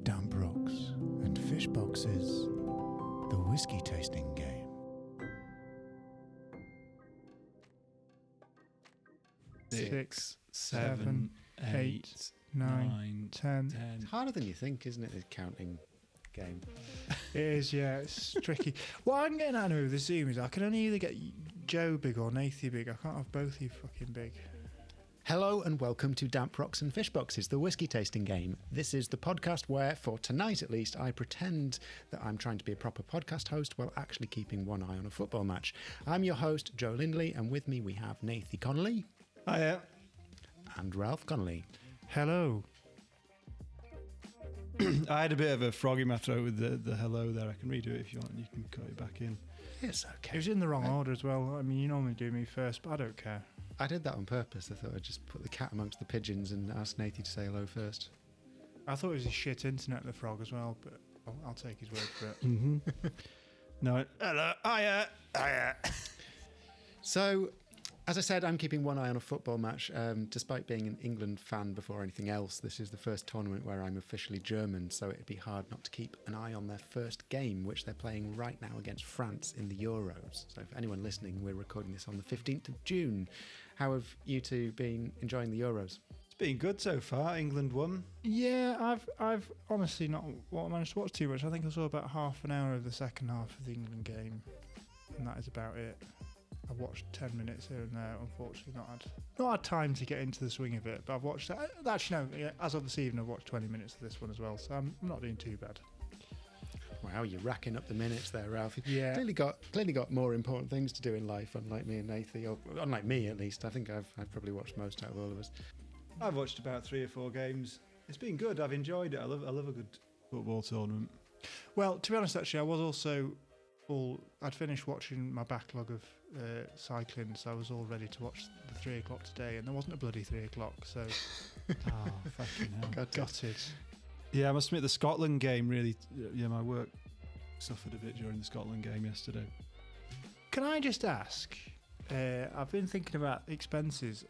Damp rocks and fish boxes. The Whisky Tasting Game. 6, 7, 8, 9, 10. It's harder than you think, isn't it, this counting game? It is, yeah, it's tricky. What I'm getting at with the Zoom is I can only either get Joe big or Nathy big. I can't have both of you fucking big. Hello and welcome to Damp Rocks and Fish Boxes, the Whisky Tasting Game. This is the podcast where, for tonight at least, I pretend that I'm trying to be a proper podcast host while actually keeping one eye on a football match. I'm your host, Joe Lindley, and with me we have Nathy Connolly. Hiya. And Ralph Connolly. Hello. I had a bit of a frog in my throat with the hello there. I can redo it if you want, and you can cut it back in. It's It okay. was in the wrong order as well. I mean, you normally do me first, but I don't care. I did that on purpose. I thought I'd just put the cat amongst the pigeons and ask Nathy to say hello first. I thought it was a shit internet, the frog, as well, but I'll take his word for it. Mm-hmm. No, hello, hiya. So, as I said, I'm keeping one eye on a football match. Despite being an England fan before anything else, this is the first tournament where I'm officially German, so it'd be hard not to keep an eye on their first game, which they're playing right now against France in the Euros. So if anyone listening, we're recording this on the 15th of June. How have you two been enjoying the Euros? It's been good so far. England won. Yeah, I've honestly not managed to watch too much. I think I saw about half an hour of the second half of the England game, and that is about it. I've watched 10 minutes here and there, unfortunately not had time to get into the swing of it, but I've watched that. Actually, no, yeah, as of this evening, I've watched 20 minutes of this one as well, so I'm not doing too bad. Wow, you're racking up the minutes there, Ralph. Yeah. Clearly got more important things to do in life, unlike me and Nathy, or unlike me at least. I think I've probably watched most out of all of us. I've watched about 3 or 4 games. It's been good. I've enjoyed it. I love a good football tournament. Well, to be honest, actually, I was also I'd finished watching my backlog of cycling, so I was all ready to watch the 3 o'clock today, and there wasn't a bloody 3 o'clock, so Oh, fucking hell. gutted. Yeah, I must admit the Scotland game really. Yeah, my work suffered a bit during the Scotland game yesterday. Can I just ask? I've been thinking about expenses.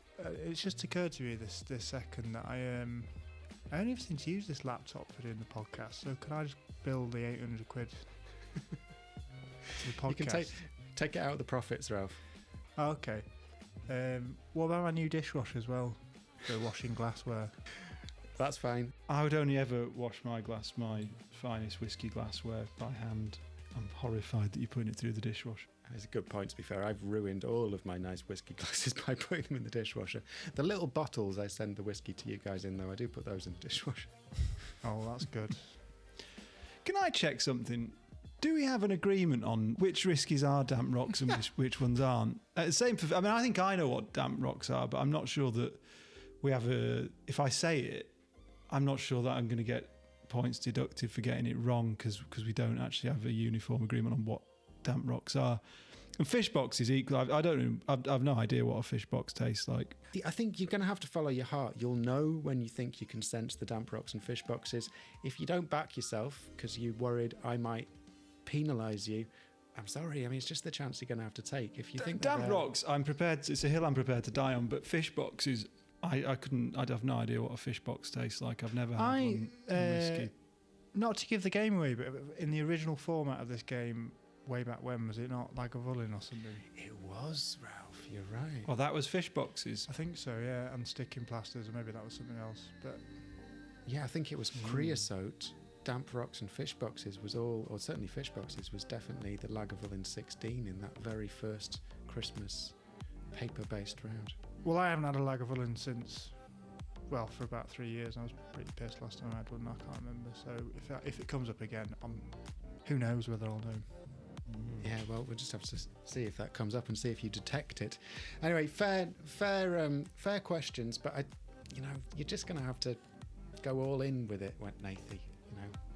It's just occurred to me this second that I only seem to use this laptop for doing the podcast. So can I just bill the 800 quid to the podcast? You can take it out of the profits, Ralph. Oh, okay. What about my new dishwasher as well? For washing glassware. That's fine. I would only ever wash my finest whiskey glassware by hand. I'm horrified that you're putting it through the dishwasher. That's a good point, to be fair. I've ruined all of my nice whiskey glasses by putting them in the dishwasher. The little bottles I send the whiskey to you guys in, though, I do put those in the dishwasher. Oh, that's good. Can I check something? Do we have an agreement on which whiskies are damp rocks and which ones aren't? Same for. I mean, I think I know what damp rocks are, but I'm not sure that we have a. If I say it, I'm not sure that I'm going to get points deducted for getting it wrong because we don't actually have a uniform agreement on what damp rocks are. And fish box is equal. I don't know. I've no idea what a fish box tastes like. I think you're going to have to follow your heart. You'll know when you think you can sense the damp rocks and fish boxes. If you don't back yourself because you're worried I might penalise you, I'm sorry. I mean, it's just the chance you're going to have to take. If you think damp rocks, it's a hill I'm prepared to die on. But fish boxes, I'd have no idea what a fish box tastes like. I've never had one in whiskey. Not to give the game away, but in the original format of this game, way back when, was it not Lagavulin or something? It was, Ralph. You're right. Well, that was fish boxes. I think so, yeah, and sticking plasters, or maybe that was something else. But Yeah, I think it was creosote. Damp rocks and fish boxes was all, or certainly fish boxes was definitely the Lagavulin 16 in that very first Christmas paper-based round. well, I haven't had a Lagavulin since, well, for about 3 years. I was pretty pissed last time I had one. I can't remember. So if it comes up again, who knows whether I'll know. Yeah, well, we'll just have to see if that comes up and see if you detect it. Anyway, fair questions, but you're just going to have to go all in with it, went Nathy.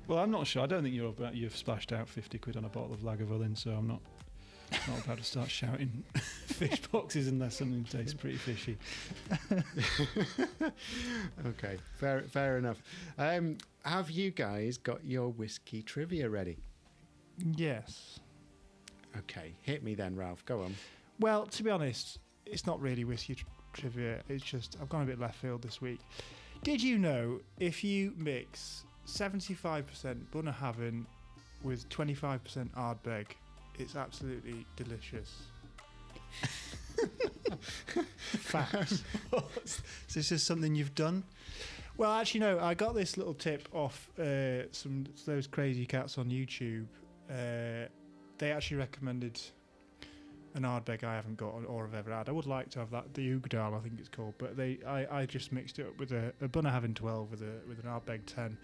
Well, I'm not sure. I don't think you've splashed out 50 quid on a bottle of Lagavulin, so I'm not about to start shouting fish boxes unless something tastes pretty fishy. Okay, fair enough. Have you guys got your whiskey trivia ready? Yes. Okay, hit me then, Ralph. Go on. Well, to be honest, it's not really whiskey trivia. It's just I've gone a bit left field this week. Did you know if you mix 75% Bunnahabhain with 25% Ardbeg, it's absolutely delicious? Facts. Is this just something you've done? Well, actually, no. I got this little tip off those crazy cats on YouTube. They actually recommended an Ardbeg I haven't got or have ever had. I would like to have that, the Ugadal, I think it's called. But I just mixed it up with a Bunnahabhain 12 with an Ardbeg 10.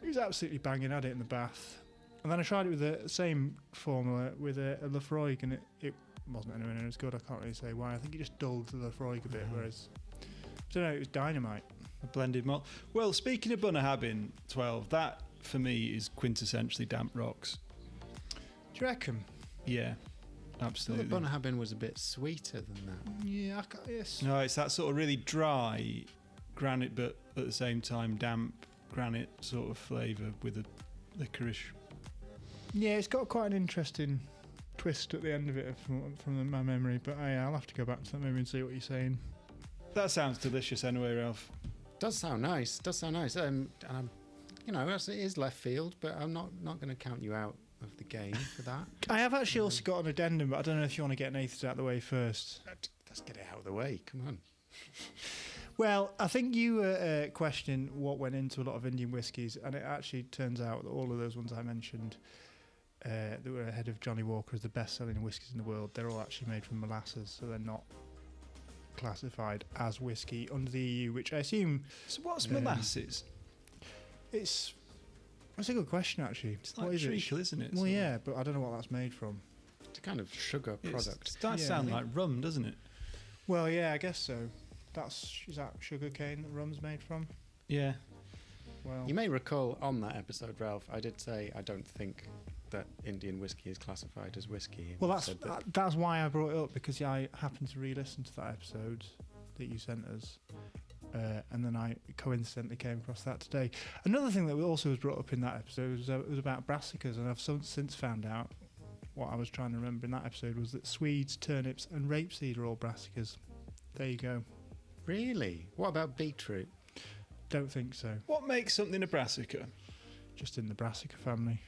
It was absolutely banging. I had it in the bath, and then I tried it with the same formula with a Lafroig, and it wasn't anywhere near as good. I can't really say why. I think it just dulled the Lafroig a bit, whereas I don't know, it was dynamite. A blended malt. Well, speaking of Bunnahabhain 12, that for me is quintessentially damp rocks. Do you reckon? Yeah, absolutely. The Bunnahabhain was a bit sweeter than that. Yeah, yes. No, it's that sort of really dry granite, but at the same time damp granite sort of flavour with a licorice. Yeah, it's got quite an interesting twist at the end of it from my memory, but I'll have to go back to that maybe and see what you're saying. That sounds delicious anyway, Ralph. Does sound nice. And I'm, it is left field, but I'm not going to count you out of the game for that. I have actually also got an addendum, but I don't know if you want to get Nathan's out of the way first. Let's get it out of the way. Come on. Well, I think you were questioning what went into a lot of Indian whiskies, and it actually turns out that all of those ones I mentioned that were ahead of Johnny Walker as the best-selling whiskies in the world, they're all actually made from molasses, so they're not classified as whiskey under the EU, which I assume... So what's molasses? That's a good question, actually. It's like what is treacle, isn't it? Well, yeah, but I don't know what that's made from. It's a kind of sugar product. It does Yeah, sound like rum, doesn't it? Well, yeah, I guess so. Is that sugar cane that rum's made from? Yeah. Well, You may recall on that episode, Ralph, I did say I don't think that Indian whiskey is classified as whiskey. well, You said that. that's why I brought it up, because I happened to re-listen to that episode that you sent us, and then I coincidentally came across that today. Another thing that also was brought up in that episode was about brassicas, and I've since found out what I was trying to remember in that episode was that Swedes, turnips, and rapeseed are all brassicas. There you go. Really? What about beetroot? Don't think so. What makes something a brassica? Just in the brassica family.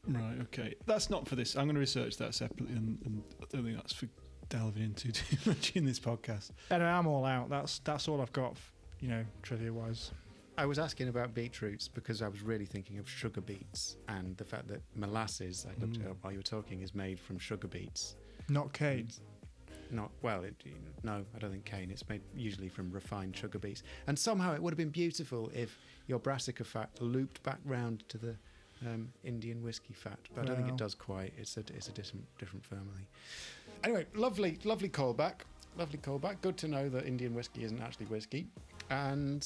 Right, okay. That's not for this. I'm going to research that separately, and I don't think that's for delving into too much in this podcast. Anyway, I'm all out. That's all I've got, trivia-wise. I was asking about beetroots because I was really thinking of sugar beets and the fact that molasses, I looked it up while you were talking, is made from sugar beets. Not cane. No, I don't think cane. It's made usually from refined sugar beets. And somehow it would have been beautiful if your brassica fat looped back round to the Indian whiskey fat, but I don't think it does quite. It's a different family. Anyway, lovely callback. Lovely callback. Good to know that Indian whiskey isn't actually whiskey. And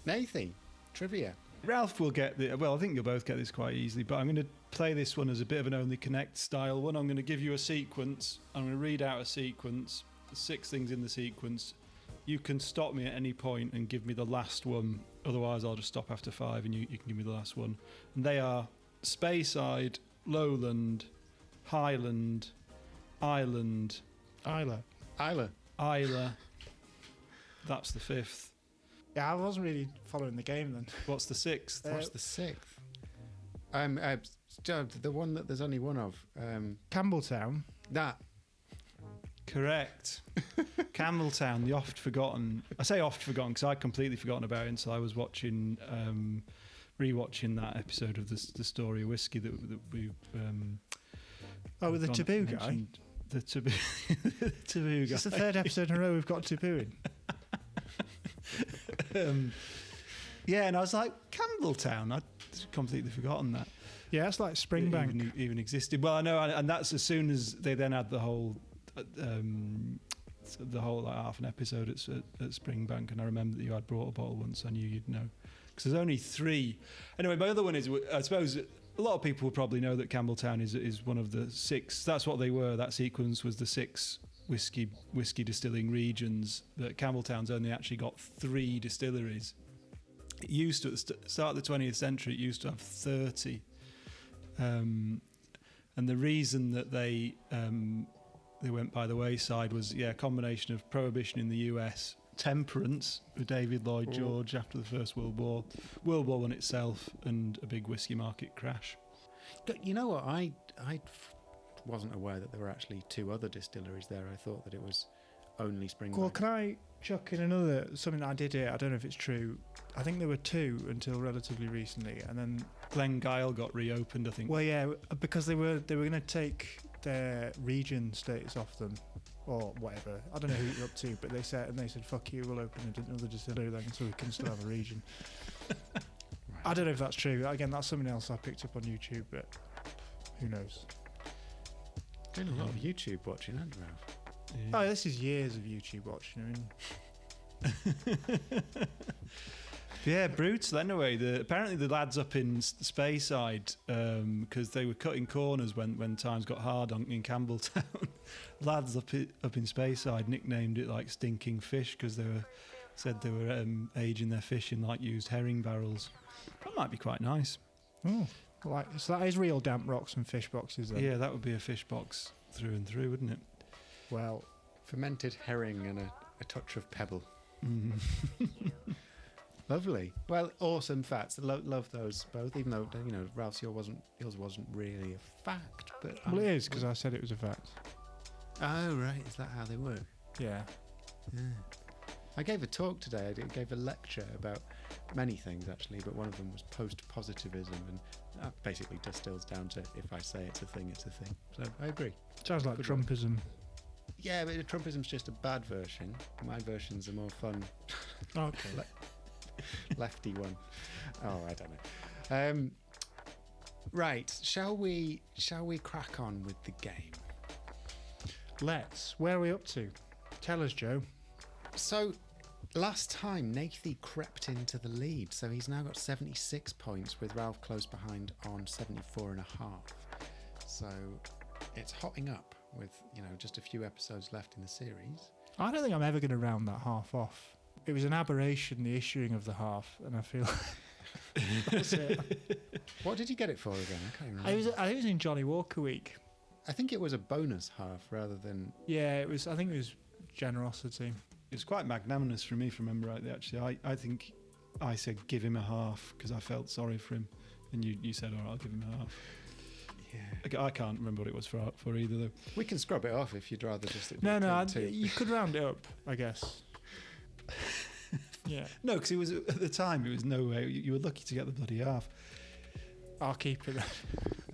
Nathy, trivia. Ralph will get the. Well, I think you'll both get this quite easily, but I'm going to play this one as a bit of an Only Connect style one. I'm going to give you a sequence. I'm going to read out a sequence. There's 6 things in the sequence. You can stop me at any point and give me the last one. Otherwise, I'll just stop after 5 and you can give me the last one. And they are Speyside, Lowland, Highland, Island, Isla. That's the 5th. Yeah, I wasn't really following the game then. What's the 6th? What's the 6th? The one that there's only one of. Campbelltown. That. Correct. Campbelltown, the oft forgotten. I say oft forgotten because I'd completely forgotten about it until I was watching, rewatching that episode of the story of whiskey that we. With the taboo guy. The taboo, the taboo guy. It's the 3rd episode in a row we've got taboo in. Yeah, and I was like, Campbelltown. I'd completely forgotten that. Yeah, it's like Springbank. Even existed. Well, I know, and that's as soon as they then had the whole like half an episode at Springbank, and I remember that you had brought a bottle once. I knew you'd know because there's only 3. Anyway, my other one is, I suppose a lot of people will probably know that Campbelltown is one of the 6. That's what they were. That sequence was the 6 whiskey distilling regions. That Campbelltown's only actually got 3 distilleries. It used to, at the start of the 20th century, it used to have 30. And the reason that they went by the wayside was, a combination of prohibition in the US, Temperance with David Lloyd George after the First World War, World War One itself, and a big whiskey market crash. You know what? I wasn't aware that there were actually 2 other distilleries there. I thought that it was only Springbank. Well, can I chuck in something that I did here? I don't know if it's true. I think there were 2 until relatively recently, and then Glengyle got reopened, I think. well, yeah, because they were going to take their region status off them, or whatever. I don't know who you're up to, but they said fuck you, we'll open another distillery then, so we can still have a region. Right. I don't know if that's true. Again, that's something else I picked up on YouTube, but who knows? Doing a lot of YouTube watching, aren't you, Ralph? Yeah. Oh, this is years of YouTube watching. I mean, Yeah, brutal anyway. Apparently the lads up in Speyside, because they were cutting corners when times got hard in Campbelltown, lads up in Speyside nicknamed it like stinking fish because said they were aging their fish in like used herring barrels. That might be quite nice. oh, so that is real damp rocks and fish boxes then. Yeah, that would be a fish box through and through, wouldn't it? Well, Fermented herring and a touch of pebble. Mm. Lovely. Well, awesome facts. Love those both, even though, Ralph's yours wasn't really a fact. But it is, because I said it was a fact. Oh, right. Is that how they work? Yeah. Yeah. I gave a talk today. I gave a lecture about many things, actually, but one of them was post-positivism, and that basically distills down to if I say it's a thing, it's a thing. So I agree. Sounds like Good Trumpism. Yeah, but Trumpism's just a bad version. My version's a more fun, Okay. lefty one. Oh, I don't know. Right, shall we crack on with the game? Let's. Where are we up to? Tell us, Joe. So, last time, Nathy crept into the lead, so he's now got 76 points, with Ralph close behind on 74.5. So, it's hotting up with, just a few episodes left in the series. I don't think I'm ever going to round that half off. It was an aberration, the issuing of the half, and I feel that's it. What did you get it for again? I can't remember. I think it was in Johnny Walker week. I think it was a bonus half rather than... Yeah, it was. I think it was generosity. It's quite magnanimous from me, if I remember rightly, actually. I think I said give him a half because I felt sorry for him, and you said, all right, I'll give him a half. Yeah. I can't remember what it was for either, though. We can scrub it off if you'd rather just... You could round it up, I guess. Yeah. No, because it was at the time, it was no way. You were lucky to get the bloody half. I'll keep it.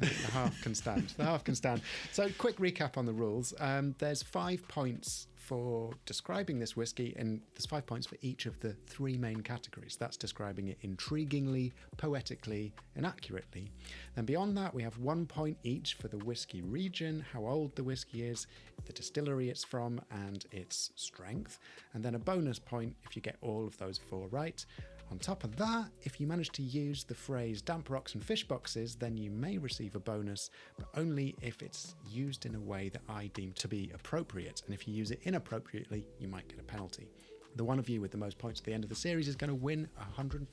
The half can stand. The half can stand. So, quick recap on the rules. There's 5 points for describing this whiskey, and there's 5 points for each of the 3 main categories. That's describing it intriguingly, poetically, and accurately. Then beyond that, we have 1 point each for the whiskey region, how old the whiskey is, the distillery it's from, and its strength. And then a bonus point if you get all of those 4 right. On top of that, if you manage to use the phrase damp rocks and fish boxes, then you may receive a bonus, but only if it's used in a way that I deem to be appropriate. And if you use it inappropriately, you might get a penalty. The one of you with the most points at the end of the series is going to win a £150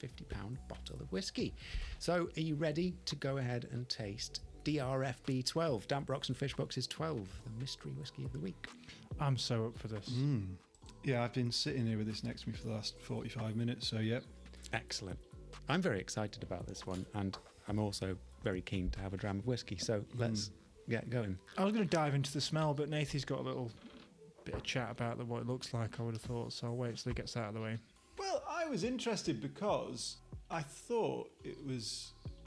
bottle of whiskey. So are you ready to go ahead and taste DRFB 12, Damp Rocks and Fish Boxes 12, the mystery whiskey of the week? I'm so up for this. Yeah, I've been sitting here with this next to me for the last 45 minutes, so yep. Excellent. I'm very excited about this one, and I'm also very keen to have a dram of whiskey, so let's get going. I was going to dive into the smell, but Nathy's got a little bit of chat about what it looks like, I would have thought, so I'll wait till he gets out of the way. Well, I was interested because I thought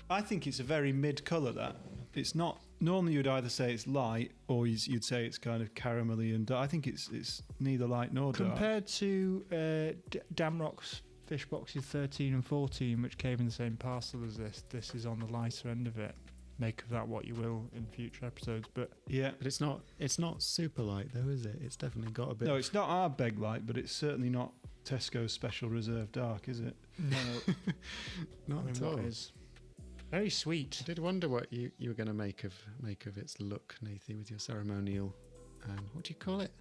I think it's a very mid-colour, that. It's not... Normally you'd either say it's light or you'd say it's kind of caramelly and dark. I think it's neither light nor dark. Compared to Damrock's Fish Boxes 13 and 14, which came in the same parcel as this is on the lighter end of it. Make of that what you will in future episodes, but yeah, but it's not super light though, is it? It's definitely got a bit. No, it's not Ardbeg light, but it's certainly not Tesco's Special Reserve Dark, is it? no, not at all. It is very sweet. I did wonder what you were going to make of its look, Nathy, with your ceremonial. What do you call it?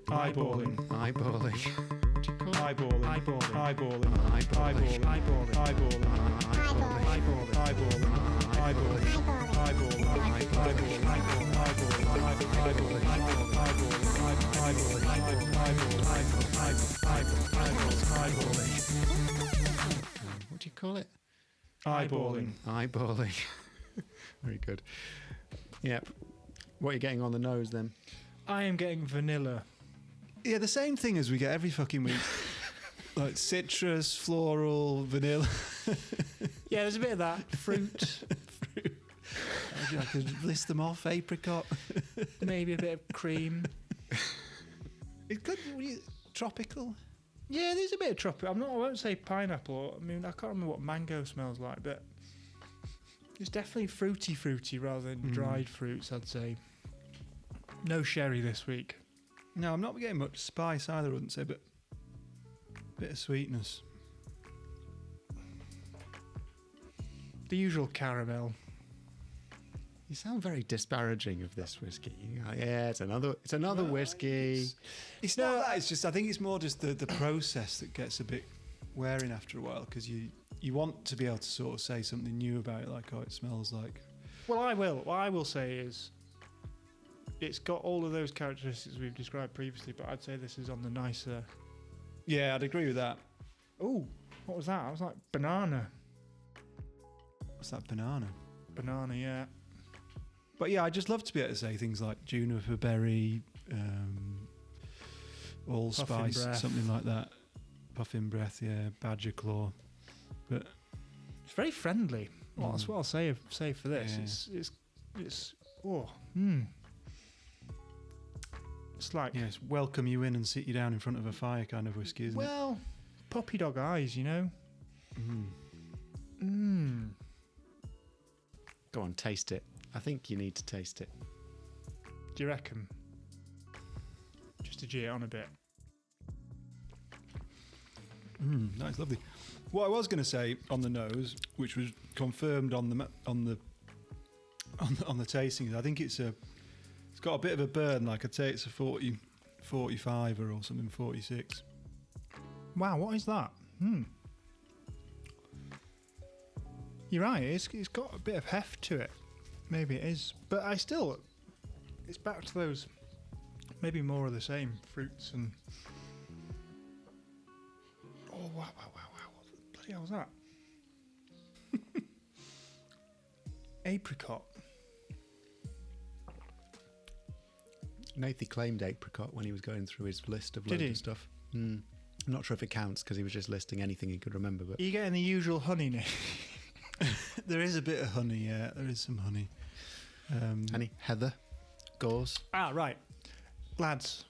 Eyeballing. Eyeballing. What do you call it? Eyeballing. Eyeballing. Eyeballing. Eyeballing. Eyeballing. Eyeballing. Eyeballing. Eyeballing. Eyeballing. Eyeballing. Eyeballing. What do you call it? Eyeballing. Eyeballing. Very good. Yep. What are you getting on the nose then? I am getting vanilla. Yeah, the same thing as we get every fucking week. Like citrus, floral, vanilla. Yeah, there's a bit of that. Fruit. I could list them off. Apricot. Maybe a bit of cream. It could be tropical. Yeah, there's a bit of tropical. I won't say pineapple. I mean, I can't remember what mango smells like, but it's definitely fruity rather than dried fruits, I'd say. No sherry this week. No, I'm not getting much spice either, I wouldn't say, but a bit of sweetness. The usual caramel. You sound very disparaging of this whiskey. Yeah, it's another whiskey. It's not that. It's just I think it's more just the process that gets a bit wearing after a while because you want to be able to sort of say something new about it, like oh, it smells like. Well, I will. What I will say is, it's got all of those characteristics we've described previously, but I'd say this is on the nicer. Yeah, I'd agree with that. Oh, what was that? I was like banana. What's that? Banana. Banana, yeah. But yeah, I just love to be able to say things like juniper berry, allspice, breath. something like that. Puffin breath, yeah, badger claw. But It's very friendly. Well, that's what I'll say for this. Yeah. It's It's like yes, welcome you in and sit you down in front of a fire kind of whiskey, isn't well, puppy dog eyes, you know. it? Go on, taste it. I think you need to taste it. Do you reckon? Just to G it on a bit. That's lovely. What I was going to say on the nose, which was confirmed on the tasting, is I think it's got a bit of a burn. Like I'd say it's a 40, 45 or something, 46. Wow, what is that? You're right. It's got a bit of heft to it. Maybe it is, but it's back to those. Maybe more of the same fruits and. Oh wow! What the bloody hell was that? Apricot. Nathy claimed apricot when he was going through his list of Did loads he? of stuff. I'm not sure if it counts because he was just listing anything he could remember. But Are you getting the usual honey, Nick? There is a bit of honey, yeah. There is some honey. any heather, gauze. Ah, right, lads.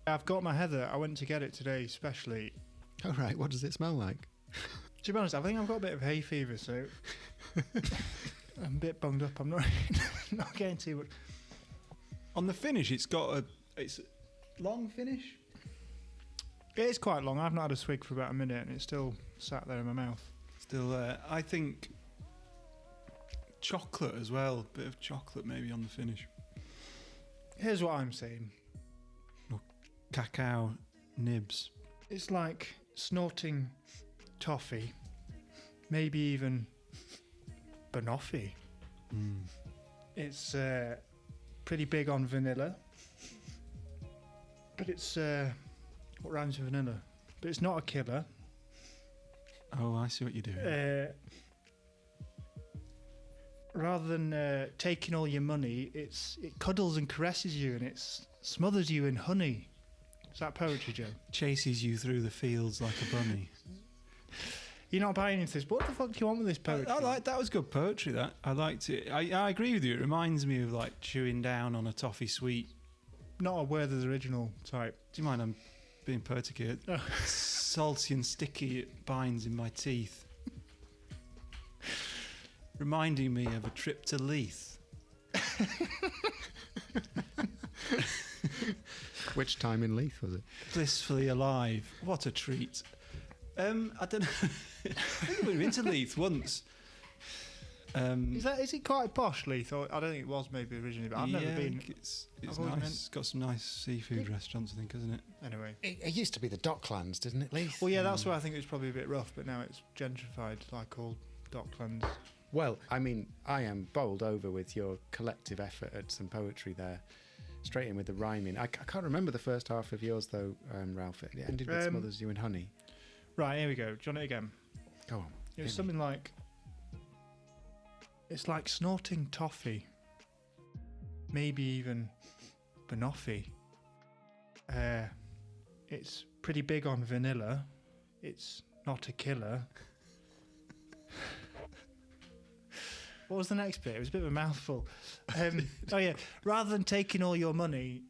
I've got my heather. I went to get it today, especially. Oh right, what does it smell like? To be honest, I think I've got a bit of hay fever, so I'm a bit bunged up. I'm not getting too much. On the finish, it's a long finish. It is quite long. I've not had a swig for about a minute, and it's still sat there in my mouth. Still there. I think chocolate as well. A bit of chocolate maybe on the finish. Here's what I'm saying. Cacao nibs. It's like snorting toffee, maybe even banoffee. It's pretty big on vanilla, but it's what rhymes with vanilla? But it's not a killer. Oh, I see what you're doing. Rather than taking all your money, it cuddles and caresses you, and it smothers you in honey. Is that poetry, Joe? Chases you through the fields like a bunny. You're not buying into this. What the fuck do you want with this poetry? I like that. Was good poetry. That I liked it. I agree with you. It reminds me of like chewing down on a toffee sweet. Not a Werther's original type. Do you mind? I'm being poetic here. Salty and sticky. It binds in my teeth. Reminding me of a trip to Leith. Which time in Leith was it? Blissfully alive. What a treat. I don't know. I think we've been to Leith once. Is it quite posh, Leith? Or I don't think it was maybe originally, but I've never been. It's I've always nice. meant- It's got some nice seafood restaurants, I think, isn't it? Anyway. It used to be the Docklands, didn't it, Leith? Well, yeah, that's why I think it was probably a bit rough, but now it's gentrified like all Docklands. Well, I mean, I am bowled over with your collective effort at some poetry there. Straight in with the rhyming. I can't remember the first half of yours, though, Ralph. It ended with Smothers You in Honey. Right, here we go. Do you want it again? Go on. It was something like... It's like snorting toffee. Maybe even banoffee. It's pretty big on vanilla. It's not a killer. What was the next bit? It was a bit of a mouthful. Oh yeah, rather than taking all your money,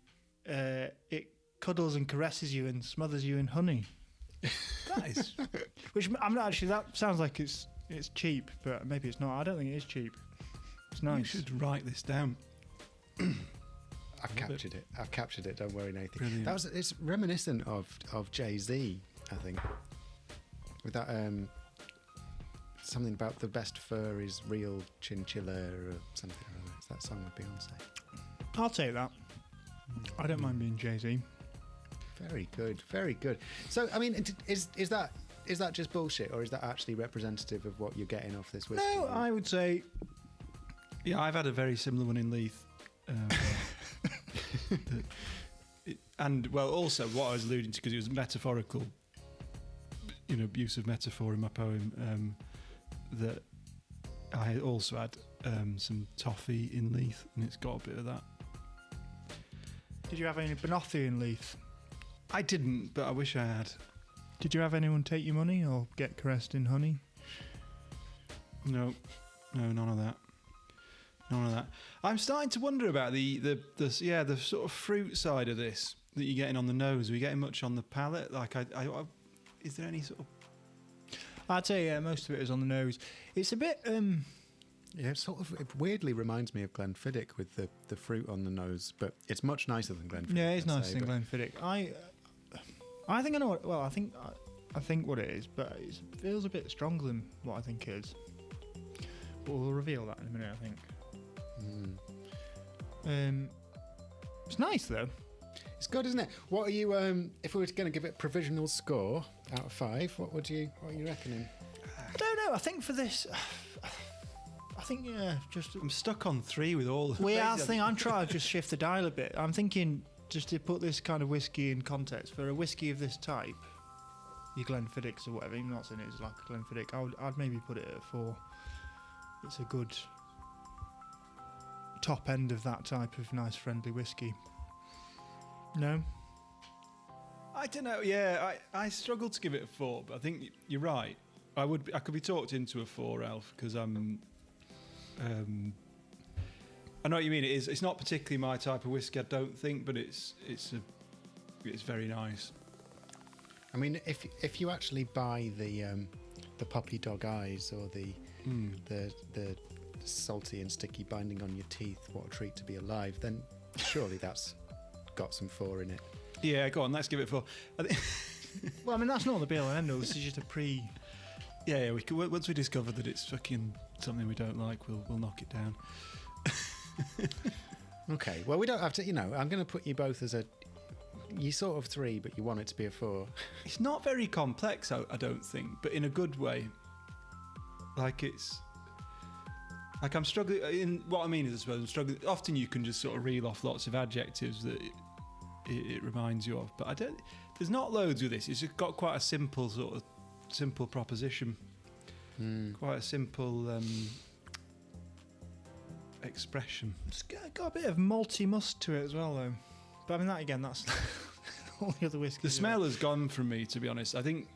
it cuddles and caresses you and smothers you in honey. That is. Which I'm not actually. That sounds like it's cheap, but maybe it's not. I don't think it is cheap. It's nice. You should write this down. I've captured it. I've captured it. Don't worry, Nathy. Brilliant. It's reminiscent of Jay-Z, I think. With that something about the best fur is real chinchilla or something or other. It's that song with Beyonce. I'll take that. I don't mind being Jay-Z. Very good. Very good. So, I mean, is that just bullshit, or is that actually representative of what you're getting off this whiskey? No, I would say. Yeah, I've had a very similar one in Leith. And, well, also what I was alluding to, because it was metaphorical, use of metaphor in my poem, that I also had some toffee in Leith, and it's got a bit of that. Did you have any banoffee in Leith? I didn't, but I wish I had. Did you have anyone take your money or get caressed in honey? No, none of that. None of that. I'm starting to wonder about the sort of fruit side of this that you're getting on the nose. Are you getting much on the palate? Like, is there any sort of? I'd say most of it is on the nose. It's a bit. Yeah, it weirdly reminds me of Glenfiddich with the fruit on the nose, but it's much nicer than Glenfiddich. Yeah, it's nicer than Glenfiddich. I think I know what. Well, I think what it is, but it feels a bit stronger than what I think it is. But we'll reveal that in a minute, I think. It's nice though. It's good, isn't it? What are you? If we were going to give it a provisional score out of 5, what are you reckoning? I don't know. I think for this, I think just I'm stuck on 3 with all. I'm trying to just shift the dial a bit. I'm thinking just to put this kind of whiskey in context. For a whiskey of this type, your Glenfiddichs or whatever, even not saying it's like a Glenfiddich, I'd maybe put it at 4. It's a good top end of that type of nice friendly whiskey. No? I don't know. Yeah, I struggled to give it a 4, but I think you're right. I could be talked into a 4, Alf, because I'm. I know what you mean. It's not particularly my type of whiskey, I don't think, but it's very nice. I mean, if you actually buy the puppy dog eyes or the salty and sticky binding on your teeth, what a treat to be alive, then surely that's got some 4 in it. Yeah, go on, let's give it 4. Well, I mean, that's not the be all and end all. This is just a pre. Yeah, we could, once we discover that it's fucking something we don't like, we'll knock it down. Okay, well, we don't have to, I'm going to put you both as you sort of 3, but you want it to be a 4. It's not very complex, I don't think, but in a good way. Like I'm struggling. What I mean is, I suppose, I'm struggling. Often you can just sort of reel off lots of adjectives that it reminds you of, but there's not loads with this. It's just got quite a simple proposition. Quite a simple expression. It's got a bit of malty must to it as well, though. But I mean, that again, that's all the other whiskies. The smell has gone from me, to be honest. I think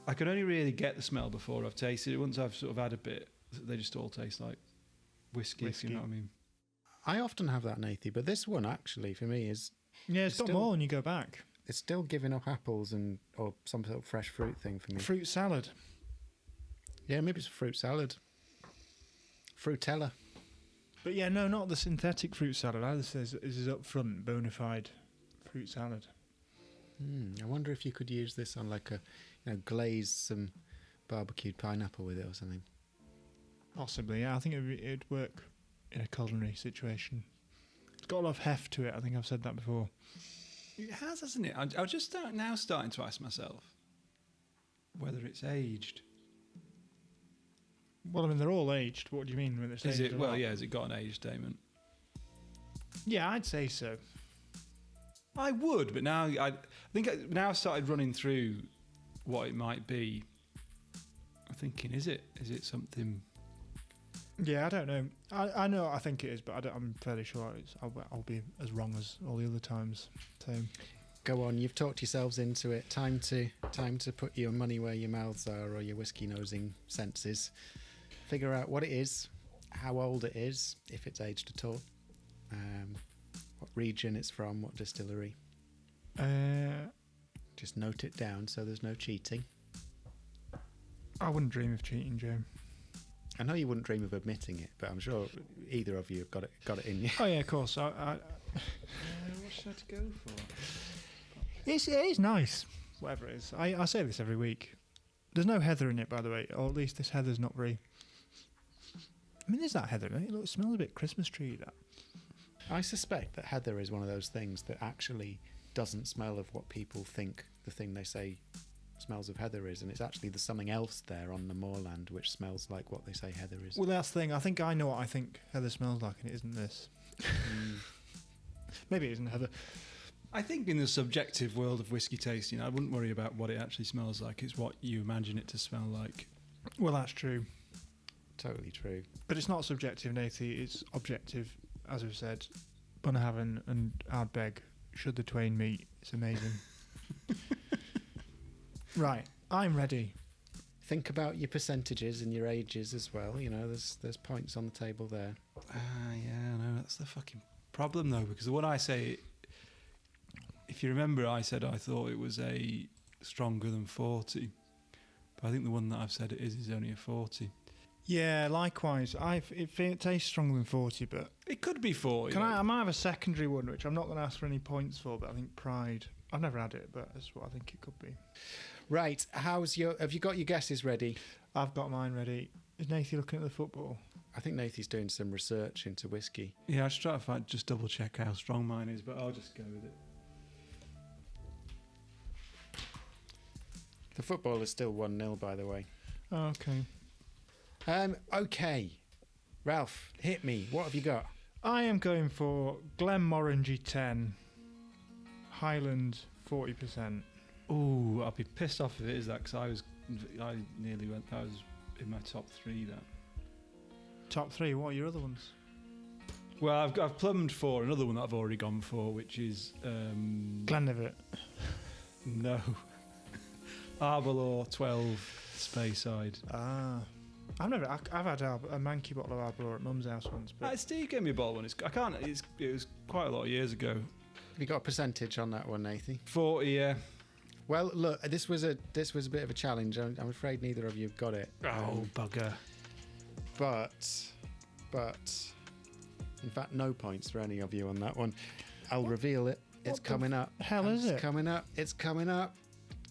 I can only really get the smell before I've tasted it. Once I've sort of had a bit, they just all taste like whiskey. If you know what I mean. I often have that, Nathy, but this one actually for me is. Yeah, it's got more when you go back. It's still giving up apples or some sort of fresh fruit thing for me. Fruit salad. Yeah, maybe it's a fruit salad. Fruitella. But yeah, no, not the synthetic fruit salad. Either says this is up front, bona fide fruit salad. I wonder if you could use this on like glaze some barbecued pineapple with it or something. Possibly, yeah. I think it'd work in a culinary situation. It's got a lot of heft to it. I think I've said that before. It has, hasn't it? I'm just starting to ask myself whether it's aged. Well, I mean, they're all aged. What do you mean when it's Is aged? it? Well, yeah. Has it got an age statement? Yeah, I'd say so. I would, but now I think now I started running through what it might be. I'm thinking, is it something? Yeah, I don't know. I know. I think it is, but I'm fairly sure I'll be as wrong as all the other times. So Go on, you've talked yourselves into it. Time to put your money where your mouths are, or your whiskey nosing senses. Figure out what it is, how old it is, if it's aged at all, what region it's from, what distillery. Just note it down so there's no cheating. I wouldn't dream of cheating, Joe. I know you wouldn't dream of admitting it, but I'm sure either of you have got it in you. Oh yeah, of course. What should I go for? It is nice, whatever it is. I say this every week. There's no heather in it, by the way, or at least this heather's not very... I mean, there's that heather in it. It smells a bit Christmas tree, that. I suspect that heather is one of those things that actually doesn't smell of what people think the thing they say smells of heather is, and it's actually there's something else there on the moorland which smells like what they say heather is. Well, that's the thing. I think I know what I think heather smells like, and it isn't this. Maybe it isn't heather. I think in the subjective world of whiskey tasting, I wouldn't worry about what it actually smells like. It's what you imagine it to smell like. Well, that's true. Totally true. But it's not subjective, Nathy. It's objective. As we've said, Bunnahabhain and Ardbeg, should the twain meet, it's amazing. Right, I'm ready. Think about your percentages and your ages as well. You know, there's points on the table there. Yeah, no, that's the fucking problem though, because the one I say, if you remember, I said I thought it was a stronger than 40, but I think the one that I've said it is only a 40. Yeah, likewise. It tastes stronger than 40, but It could be 40. I might have a secondary one, which I'm not going to ask for any points for, but I think Pride. I've never had it, but that's what I think it could be. Right, have you got your guesses ready? I've got mine ready. Is Nathy looking at the football? I think Nathy's doing some research into whiskey. Yeah, I should try to just double check how strong mine is, but I'll just go with it. The football is still 1-0, by the way. Oh, okay. Okay. Ralph, hit me. What have you got? I am going for Glenmorangie 10, Highland 40%. Ooh, I'll be pissed off if it is that, because I nearly went. I was in my top 3 then. Top 3. What are your other ones? Well, I've plumbed for another one that I've already gone for, which is Glenlivet. no, Arbor 12 Speyside. Ah. I've had a manky bottle of Arbor at Mum's house once, but Steve gave me a bottle one. It was quite a lot of years ago. Have you got a percentage on that one, Nathy? 40, yeah. Well, look, this was a bit of a challenge. I'm afraid neither of you have got it. Oh, bugger. But, in fact, no points for any of you on that one. I'll reveal it. It's coming up. hell is it? It's coming up. It's coming up.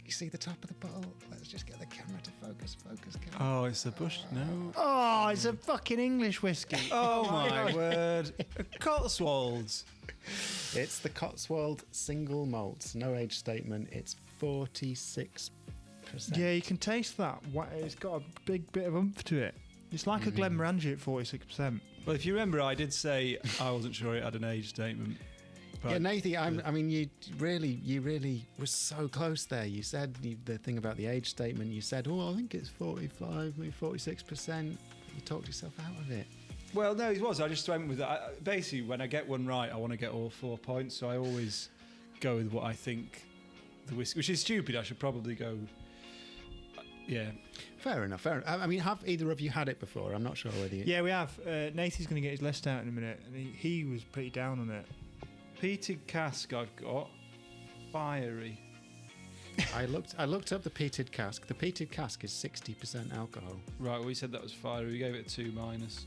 You see the top of the bottle? Let's just get the camera to focus. Camera. Oh, it's the Bush. No. Oh, it's a fucking English whiskey. Oh my word. Cotswolds. It's the Cotswold single malt. No age statement. It's 46%. Yeah, you can taste that. It's got a big bit of oomph to it. It's like a Glenmorangie at 46%. Well, if you remember, I did say I wasn't sure it had an age statement. But Yeah, Nathy, I mean, you really were so close there. You said the thing about the age statement. You said, oh, I think it's 45, maybe 46%. You talked yourself out of it. Well, no, it was. I just went with that. Basically, when I get one right, I want to get all 4 points. So I always go with what I think the whiskey, which is stupid. I should probably go. Yeah. Fair enough. I mean, have either of you had it before? I'm not sure whether you... Yeah, we have. Nathy's going to get his list out in a minute, and he was pretty down on it. Peated cask I've got. Fiery. I looked up the peated cask. The peated cask is 60% alcohol. Right, well, we said that was fiery. We gave it a 2-.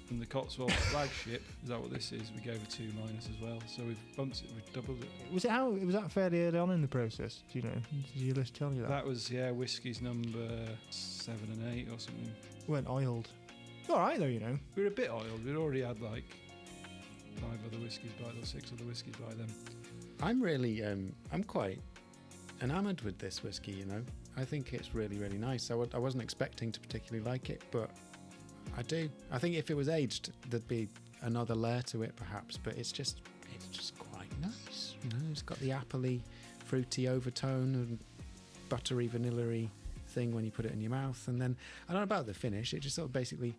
And the Cotswold flagship, is that what this is? We gave a 2- as well. So we've bumped it, we've doubled it. Was that fairly early on in the process? Do you know? Did your list tell you that? That was, whiskey's number 7 and 8 or something. Weren't oiled. All right, though, you know. We were a bit oiled. We'd already had like 5 other whiskies by them, 6 other whiskies by them. I'm really, I'm quite enamoured with this whiskey, you know. I think it's really, really nice. I wasn't expecting to particularly like it, but I do. I think if it was aged, there'd be another layer to it, perhaps. But it's just quite nice. You know, it's got the appley, fruity overtone and buttery, vanilla-y thing when you put it in your mouth. And then I don't know about the finish. It just sort of basically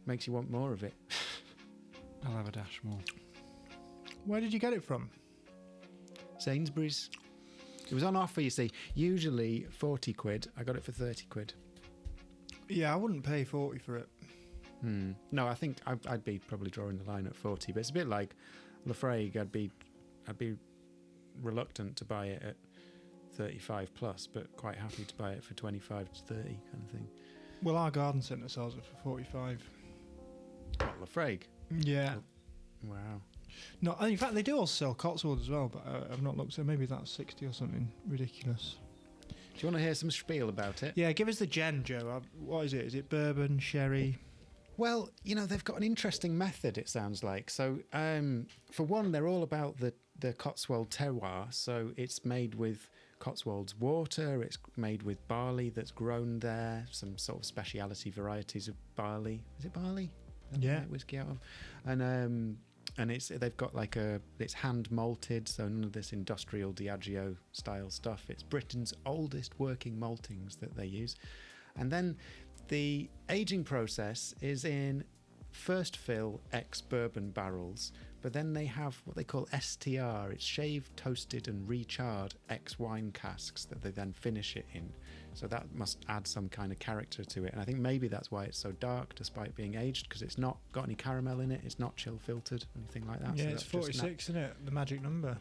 makes you want more of it. I'll have a dash more. Where did you get it from? Sainsbury's. It was on offer, you see. Usually 40 quid. I got it for 30 quid. Yeah, I wouldn't pay 40 for it. No, I think I'd be probably drawing the line at 40, but it's a bit like Lafrague. I'd be reluctant to buy it at 35 plus, but quite happy to buy it for 25 to 30 kind of thing. Well, our garden centre sells it for 45. What, Lafrague? Yeah. Wow. No, in fact, they do also sell Cotswold as well, but I've not looked. So maybe that's 60 or something ridiculous. Do you want to hear some spiel about it? Yeah, give us the gen, Joe. What is it? Is it bourbon, sherry? Well, you know, they've got an interesting method, it sounds like. So, for one, they're all about the Cotswold terroir. So it's made with Cotswold's water. It's made with barley that's grown there, some sort of speciality varieties of barley. Is it barley? Yeah. Whiskey out of. And they've got it's hand malted, so none of this industrial Diageo style stuff. It's Britain's oldest working maltings that they use. And then the aging process is in first fill ex-bourbon barrels, but then they have what they call STR. It's shaved, toasted and recharred ex-wine casks that they then finish it in. So that must add some kind of character to it. And I think maybe that's why it's so dark despite being aged, because it's not got any caramel in it. It's not chill filtered, anything like that. Yeah, so it's 46, isn't it? The magic number.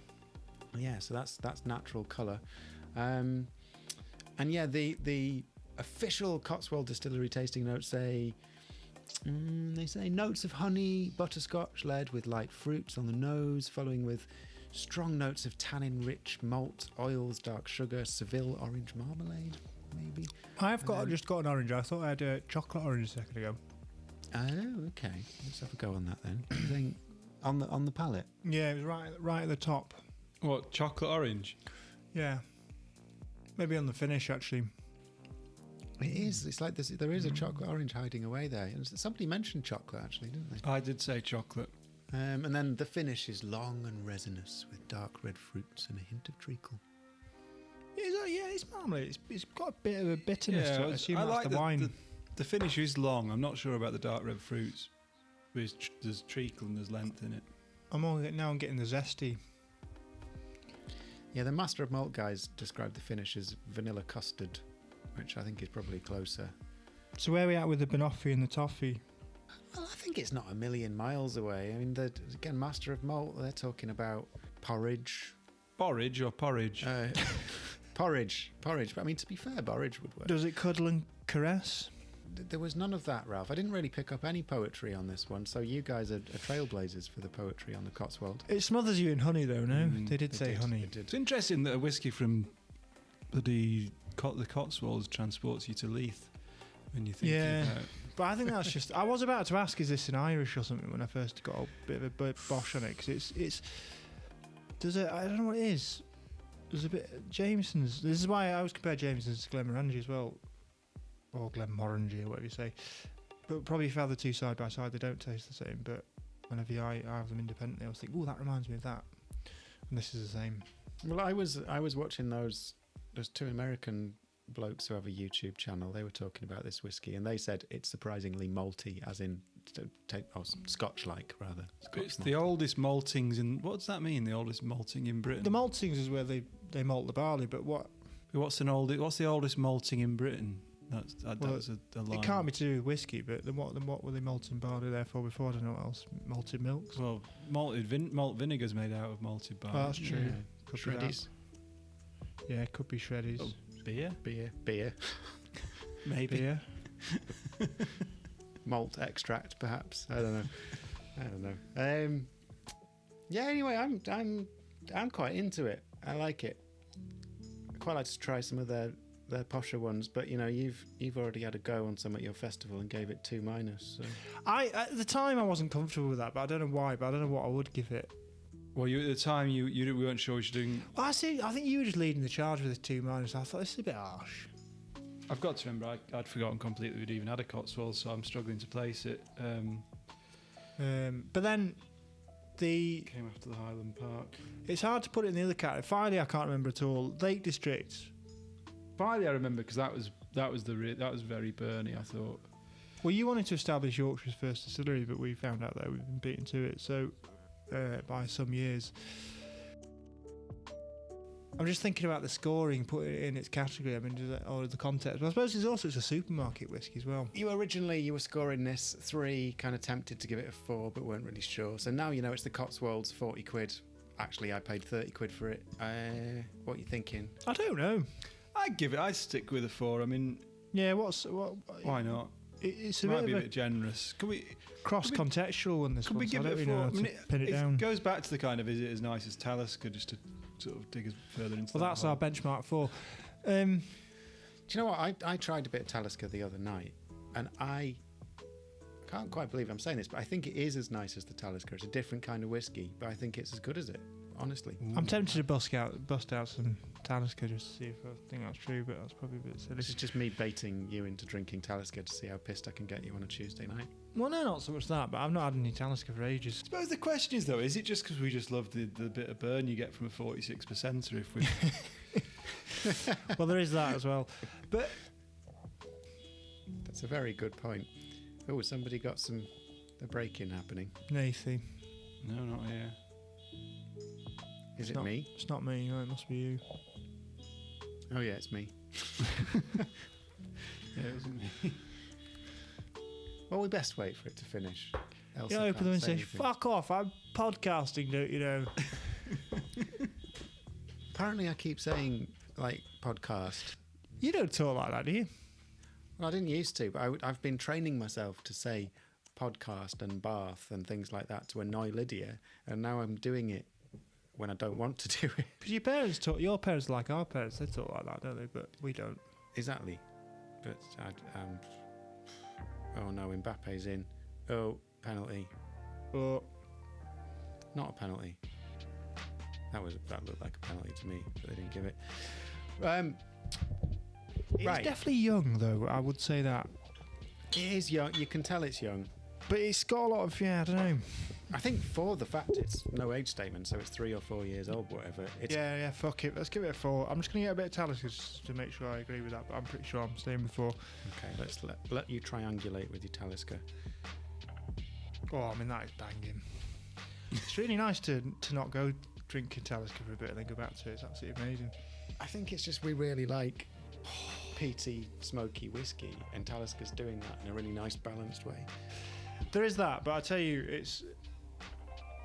Yeah, so that's natural colour. And yeah, the official Cotswold Distillery tasting notes say notes of honey, butterscotch led with light fruits on the nose, following with strong notes of tannin-rich malt, oils, dark sugar, Seville orange marmalade, maybe. I've just got an orange. I thought I had a chocolate orange a second ago. Oh, okay. Let's have a go on that then. I think on the palate. Yeah, it was right at the top. What, chocolate orange? Yeah. Maybe on the finish, actually. It is. It's like there is a chocolate orange hiding away there. And somebody mentioned chocolate, actually, didn't they? I did say chocolate. And then the finish is long and resinous with dark red fruits and a hint of treacle. It's marmalade. It's got a bit of a bitterness to it. I assume I that's like the wine. The finish is long. I'm not sure about the dark red fruits. There's treacle and there's length in it. I'm getting the zesty. Yeah, the Master of Malt guys described the finish as vanilla custard, which I think is probably closer. So where are we at with the banoffee and the toffee? Well, I think it's not a million miles away. I mean, again, Master of Malt, they're talking about porridge. Porridge or porridge? Porridge. But I mean, to be fair, porridge would work. Does it cuddle and caress? There was none of that, Ralph. I didn't really pick up any poetry on this one, so you guys are trailblazers for the poetry on the Cotswold. It smothers you in honey, though, no? They did say honey. It's interesting that a whiskey from the Cotswolds transports you to Leith when you think about. But I think that's just. I was about to ask, is this in Irish or something when I first got a bit of a bosh on it, because it's. I don't know what it is. There's a bit Jameson's. This is why I always compare Jameson's to Glenmorangie as well, or Glenmorangie or whatever you say. But probably if you have the two side by side, they don't taste the same. But whenever I have them independently, I always think, oh, that reminds me of that. And this is the same. Well, I was watching those two American blokes who have a YouTube channel. They were talking about this whiskey, and they said it's surprisingly malty, as in Scotch-like rather. It's the oldest maltings in. What does that mean? The oldest malting in Britain. The maltings is where they malt the barley, but What's the oldest malting in Britain? That's a line. It can't be to do with whiskey, but then what were they malting barley there for before? I don't know what else. Malted milks. Well, malt vinegar's made out of malted barley. Oh, that's true. Yeah. Could be Shreddies. that. Yeah, it could be shreddies. Oh, beer. Maybe. Beer. Malt extract, perhaps. I don't know. Yeah. Anyway, I'm quite into it. I like it. I quite like to try some of their posher ones, but you know, you've already had a go on some at your festival and gave it 2-. So. At the time I wasn't comfortable with that, but I don't know why. But I don't know what I would give it. Well, at the time we weren't sure we should do. Well, I think you were just leading the charge with the 2-. I thought this is a bit harsh. I've got to remember, I'd forgotten completely we'd even had a Cotswold, so I'm struggling to place it. But then Came after the Highland Park. it's hard to put it in the other category. Finally, I can't remember at all. Lake District. Finally, I remember because that was very Burnie. I thought. Well, you wanted to establish Yorkshire's first distillery, but we found out that we've been beaten to it. So by some years. I'm just thinking about the scoring, putting it in its category. I mean, or the context. But I suppose it's a supermarket whiskey as well. You were scoring this 3, kind of tempted to give it a 4, but weren't really sure. So now you know it's the Cotswolds, 40 quid. Actually, I paid 30 quid for it. What are you thinking? I don't know. I'd stick with a 4. I mean, Yeah, why not? It's a Might be a bit bit generous. Can we cross-contextual one. This Could one, we so give I it don't a really 4? know how I mean, to pin it down. goes back to the kind of, is it as nice as Talisker, just to sort of dig us further into Well, that that's hole. our benchmark for. Do you know what? I tried a bit of Talisker the other night, and I can't quite believe I'm saying this, but I think it is as nice as the Talisker. It's a different kind of whiskey, but I think it's as good as it, honestly. I'm tempted to bust out some Talisker just to see if I think that's true, but that's probably a bit silly. This is just me baiting you into drinking Talisker to see how pissed I can get you on a Tuesday night. Well, no, not so much that, but I've not had any Talisker for ages. I suppose the question is, though, is it just because we just love the bit of burn you get from a 46%, or if we... Well, there is that as well. But That's a very good point. Oh, somebody got the break-in happening. Nathy. No, not here. Is It's it not- me? It's not me, no, it must be you. Oh yeah, it's me. Yeah, it wasn't me. Well, we best wait for it to finish. Else You I open can't them and say, anything. fuck off, I'm podcasting, don't you know? Apparently I keep saying, like, podcast. You don't talk like that, do you? Well, I didn't used to, but I've been training myself to say podcast and bath and things like that to annoy Lydia, and now I'm doing it when I don't want to do it. Because your parents are like our parents, they talk like that, don't they? But we don't. Exactly. But, oh no, Mbappe's in. Oh, penalty. But Not a penalty. That looked like a penalty to me, but they didn't give it. it's Right. definitely young, though, I would say that. It is young. You can tell it's young. But it's got a lot of, I don't know. I think for the fact it's no age statement, so it's 3 or 4 years old, whatever. It's Yeah, fuck it. Let's give it a 4. I'm just going to get a bit of Talisker just to make sure I agree with that, but I'm pretty sure I'm staying with 4. okay. Let's let you triangulate with your Talisker. Oh, I mean, that is banging. It's really nice to not go drinking Talisker for a bit and then go back to it. It's absolutely amazing. I think it's just we really like peaty, smoky whiskey, and Talisker's doing that in a really nice, balanced way. There is that, but I tell you,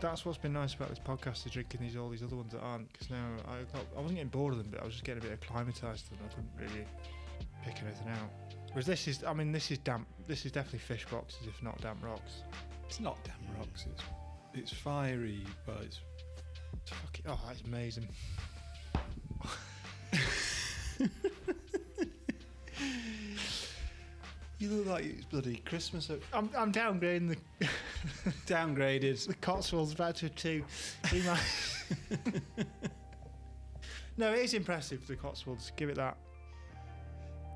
that's what's been nice about this podcast, is drinking all these other ones that aren't, because now I wasn't getting bored of them, but I was just getting a bit acclimatised to them. I couldn't really pick anything out. Whereas this is damp. This is definitely fish boxes, if not damp rocks. It's not damn rocks. It's fiery, but it's Fucking, oh, that's amazing. You look like it's bloody Christmas. I'm downgrading the Downgraded. the Cotswolds back to a 2. No, it is impressive, the Cotswolds. Give it that.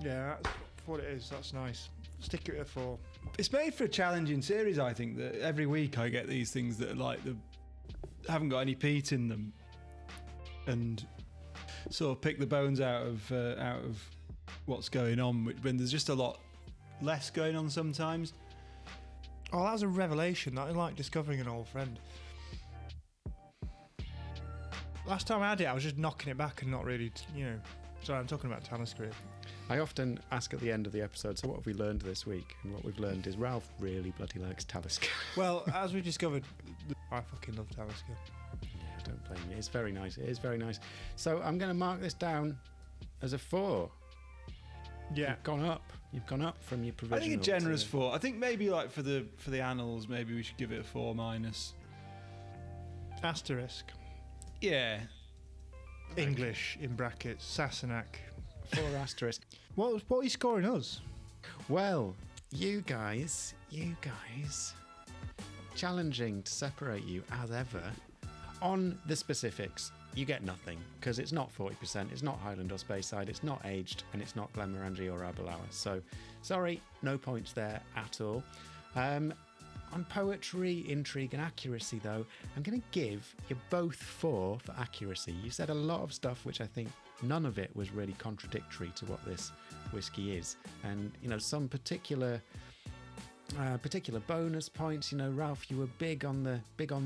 Yeah, that's what it is. That's nice. Stick it at 4. It's made for a challenging series, I think. That every week I get these things that are like haven't got any peat in them, and sort of pick the bones out of what's going on. When there's just a lot less going on sometimes. Oh, that was a revelation. That was like discovering an old friend. Last time I had it, I was just knocking it back and not really, Sorry, I'm talking about Talisker. I often ask at the end of the episode, so what have we learned this week? And what we've learned is Ralph really bloody likes Talisker. Well, as we discovered, I fucking love Talisker. Yeah, don't blame me. It's very nice. It is very nice. So I'm going to mark this down as a 4. Yeah. You've gone up. You've gone up from your provisional. I think a generous to- 4. I think maybe like for the annals, maybe we should give it a 4 minus. Asterisk. Yeah. English in brackets. Sassenach. 4 asterisk. What are you scoring us? Well, you guys, challenging to separate you as ever on the specifics. you get nothing because it's not 40%, it's not Highland or Speyside, it's not aged, and it's not Glenmorangie or Aberlour. So, sorry, no points there at all. On poetry, intrigue, and accuracy, though, I'm going to give you both 4 for accuracy. You said a lot of stuff which I think none of it was really contradictory to what this whiskey is, and some particular bonus points. Ralph, you were big on the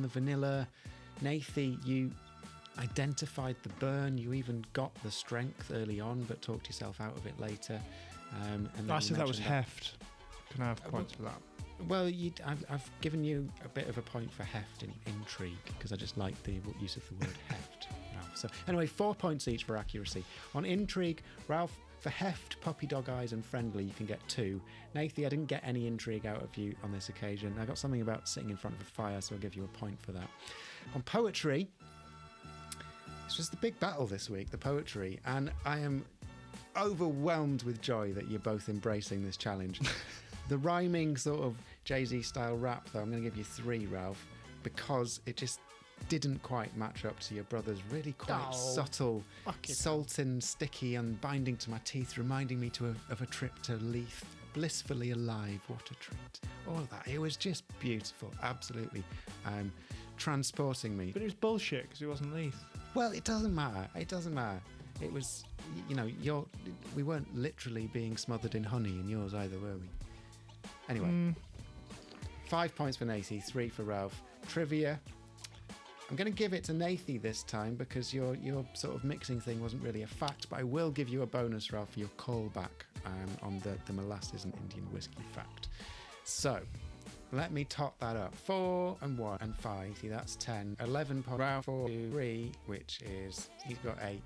vanilla. Nathy, you identified the burn. You even got the strength early on, but talked yourself out of it later. And then I said that was heft. Can I have points for that? Well, I've given you a bit of a point for heft and intrigue because I just like the use of the word heft, Ralph. So anyway, 4 points each for accuracy. On intrigue, Ralph, for heft, puppy dog eyes, and friendly, you can get 2. Nathy, I didn't get any intrigue out of you on this occasion. I got something about sitting in front of a fire, so I'll give you a point for that. On poetry, it's just the big battle this week, the poetry, and I am overwhelmed with joy that you're both embracing this challenge. The rhyming sort of Jay-Z style rap, though, I'm going to give you 3, Ralph, because it just didn't quite match up to your brother's really quite subtle, salting, sticky, and binding to my teeth, reminding me of a trip to Leith. Blissfully alive, what a treat. All of that. It was just beautiful, absolutely transporting me. But it was bullshit because it wasn't Leith. Well, it doesn't matter. It doesn't matter. It was, we weren't literally being smothered in honey in yours either, were we? Anyway, 5 points for Nathy, 3 for Ralph. Trivia. I'm going to give it to Nathy this time because your sort of mixing thing wasn't really a fact, but I will give you a bonus, Ralph, for your callback on the molasses and Indian whiskey fact. So, let me top that up. 4 and 1 and 5. See, that's 10. 11 points. Ralph 4, 3, which is, he's got 8.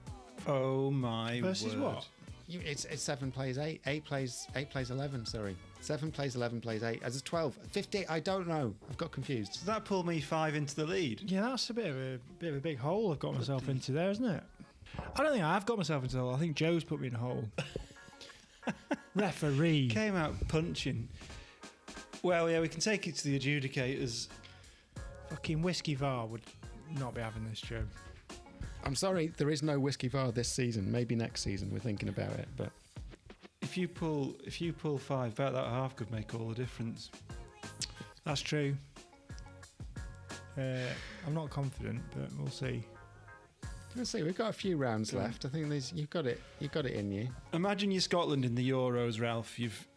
Oh my Versus word. what? It's 7 plays 8. 8 plays 11, sorry. 7 plays 11 plays 8. As a 12. 50, I don't know. I've got confused. Does that pull me 5 into the lead? Yeah, that's a bit of a big hole I've got myself into there, isn't it? I don't think I've got myself into the hole. I think Joe's put me in a hole. Referee. Came out punching. Well, yeah, we can take it to the adjudicators. Fucking Whiskey VAR would not be having this, Joe. I'm sorry, there is no Whiskey VAR this season. Maybe next season we're thinking about it, but If you pull 5, about that half could make all the difference. That's true. I'm not confident, but we'll see. We'll see. We've got a few rounds left. I think you've got it in you. Imagine you're Scotland in the Euros, Ralph. You've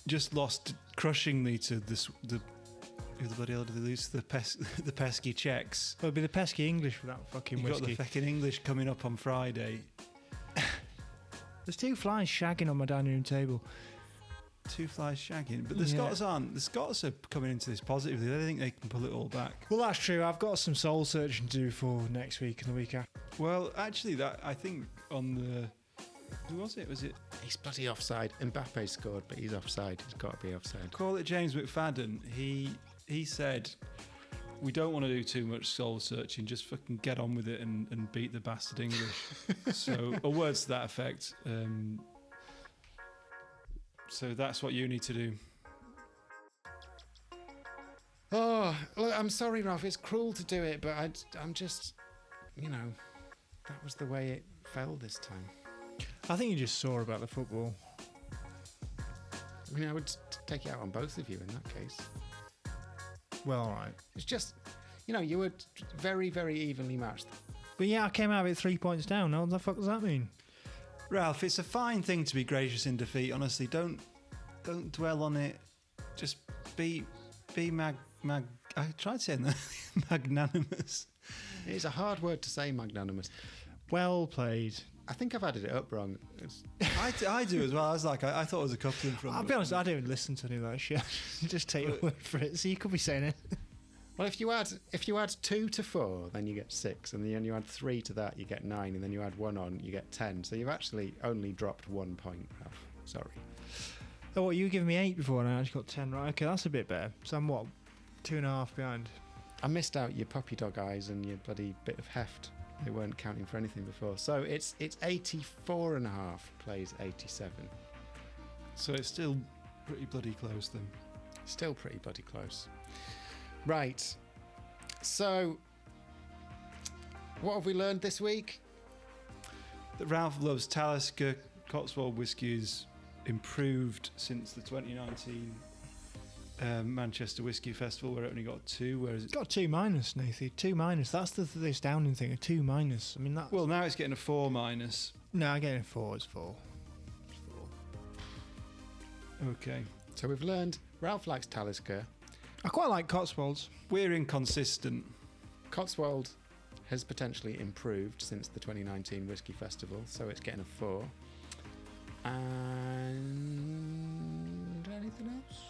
just lost crushingly to who the bloody hell did they lose to the pesky Czechs? Well, it'll be the pesky English for that fucking You've got whiskey. the fucking English coming up on Friday. There's 2 flies shagging on my dining room table. 2 flies shagging. But the Scots aren't. The Scots are coming into this positively. They think they can pull it all back. Well, that's true. I've got some soul searching to do for next week and the week after. Well, actually, that I think on the... Who was it? Was it... He's bloody offside. Mbappe scored, but he's offside. He's got to be offside. Call it James McFadden. He said, we don't want to do too much soul searching, just fucking get on with it and beat the bastard English. So, or words to that effect. So that's what you need to do. Oh, look, I'm sorry, Ralph. It's cruel to do it, but I'm just, that was the way it fell this time. I think you just saw about the football. I mean, I would take it out on both of you in that case. Well, all right. It's just, you were very, very evenly matched. But yeah, I came out of it 3 points down. Now, what the fuck does that mean? Ralph, it's a fine thing to be gracious in defeat. Honestly, don't dwell on it. Just be I tried saying that. Magnanimous. It's a hard word to say, magnanimous. Well played. I think I've added it up wrong. I do as well. I was like, I thought it was a coupling from. I'll be honest, I don't even listen to any of that shit. Just take your word for it. So you could be saying it. Well, if you add 2 to 4, then you get 6, and then you add 3 to that, you get 9, and then you add 1 on, you get 10. So you've actually only dropped 1 point, Ralph. Sorry. Oh, what, you were giving me 8 before, and I actually got 10 right. Okay, that's a bit better. So I'm, 2.5 behind? I missed out your puppy dog eyes and your bloody bit of heft. They weren't counting for anything before. So it's 84.5 plays 87. So it's still pretty bloody close then. Still pretty bloody close. Right. So What have we learned this week? That Ralph loves Talisker. Cotswold whiskey is improved since the 2019 Manchester Whisky Festival, where it only got 2, whereas It's got 2 minus, Nathy. 2 minus. That's the astounding thing. A 2 minus. I mean, that. well, now it's getting a 4 minus. No, I get a 4. It's 4. Okay. So we've learned Ralph likes Talisker. I quite like Cotswolds. We're inconsistent. Cotswold has potentially improved since the 2019 Whisky Festival, so it's getting a 4. And anything else?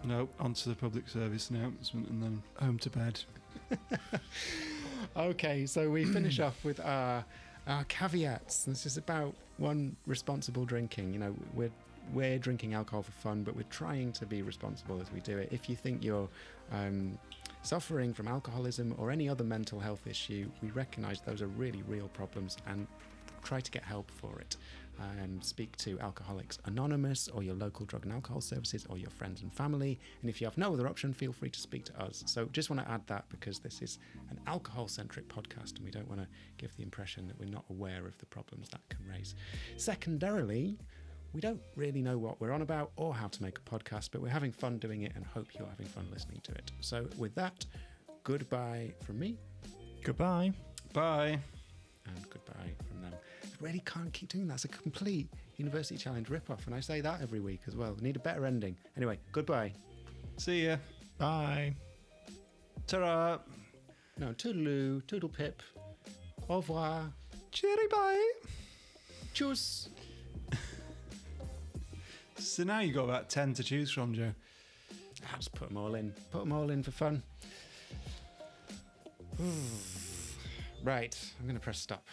No, onto the public service announcement and then home to bed. Okay, so we finish off with our caveats. This is about one, responsible drinking. You know, we're drinking alcohol for fun, but we're trying to be responsible as we do it. If you think you're suffering from alcoholism or any other mental health issue, we recognise those are really real problems and try to get help for it. Speak to Alcoholics Anonymous or your local drug and alcohol services or your friends and family. And if you have no other option, feel free to speak to us. So just want to add that because this is an alcohol-centric podcast and we don't want to give the impression that we're not aware of the problems that can raise. Secondarily, we don't really know what we're on about or how to make a podcast, but we're having fun doing it and hope you're having fun listening to it. So with that, goodbye from me. Goodbye. Bye. And goodbye from them. I really can't keep doing that. It's a complete University Challenge rip-off, and I say that every week as well. I need a better ending. Anyway, goodbye. See ya. Bye. Ta-ra. No, toodaloo, toodle pip. Au revoir. Cheery bye. Tschüss. So now you've got about 10 to choose from, Joe. I'll just put them all in. Put them all in for fun. Right, I'm going to press stop.